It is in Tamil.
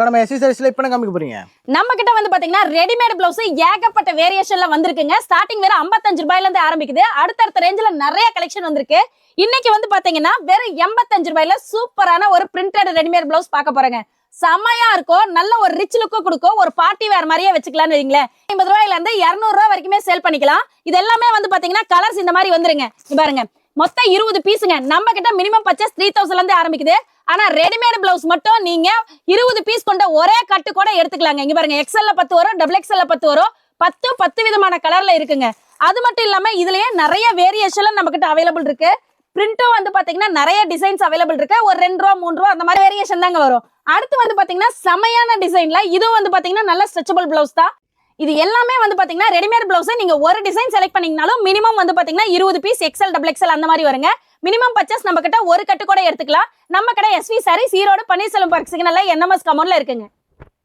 நம்ம எஸ்சி சாரீஸ்ல இப்ப என்ன காமிக்க போறீங்க? நம்ம கிட்ட வந்து பாத்தீங்கன்னா ரெடிமேட் பிளவுஸ் ஏகப்பட்ட வேரியேஷன்ல வந்திருக்குங்க. ஸ்டார்டிங் வேற 55 ரூபாயில இருந்து ஆரம்பிக்குது. அடுத்தடுத்த ரேஞ்சில நிறைய கலெக்ஷன் வந்திருக்கு. இன்னைக்கு வந்து பாத்தீங்கன்னா வெறும் 85 ரூபாயில சூப்பரான ஒரு பிரிண்டட் ரெடிமேட் பிளவுஸ் பார்க்க போறேங்க. செமையா இருக்கும், நல்ல ஒரு ரிச் லுக்கு கொடுக்கும், ஒரு பார்ட்டி வேர் மாதிரியே வச்சுக்கலாம்னு வைங்களேன். 50 ரூபாயில இருந்து 200 ரூபாய் வரைக்குமே சேல் பண்ணிக்கலாம். இது எல்லாமே வந்து பாத்தீங்கன்னா கலர்ஸ் இந்த மாதிரி வந்துருங்க. பாருங்க, மொத்தம் 20 பீஸுங்க. நம்ம கிட்ட மினிமம் பர்ச்சேஸ் 3000 இருந்து ஆரம்பிக்குது. ஆனா ரெடிமேட் பிளவுஸ் மட்டும் நீங்க 20 பீஸ் கொண்ட ஒரே கட்டு கூட எடுத்துக்கலாங்க. இங்க பாருங்க, எக்ஸ்எல்ல 10 வரும், டபுள் எக்ஸ்எல்ல 10 வரும். 10 விதமான கலர்ல இருக்குங்க. அது மட்டும் இல்லாம இதுலயே நிறைய வேரியேஷன்ல நம்ம கிட்ட அவைலபிள் இருக்கு. பிரிண்டும் வந்து பாத்தீங்கன்னா நிறைய டிசைன்ஸ் அவைலபிள் இருக்கு. ஒரு 2 ரூபா 3 ரூபா அந்த மாதிரி வேரியேஷன் தாங்க வரும். அடுத்து வந்து பாத்தீங்கன்னா செமையான டிசைன்ல இதுவும் வந்து பாத்தீங்கன்னா நல்ல ஸ்ட்ரெச்சபிள் பிளவுஸ் தான். இது எல்லாமே வந்து பாத்தீங்கன்னா ரெடிமேட் பிளவுஸ் நீங்க ஒரு டிசைன் செலக்ட் பண்ணீங்கனாலும் மினிமம் வந்து பாத்தீங்கன்னா 20 பீஸ் எக்ஸ்எல் டபுள் எக்ஸ்எல் அந்த மாதிரி வருங்க. மினிமம் பர்ச்சேஸ் நம்ம கிட்ட ஒரு கட்டு கூட எடுத்துக்கலாம். நம்ம கடை SV sarees Erode Panneerselvam park சிக்னல்ல NMS கமௌண்ட்ல இருக்குங்க.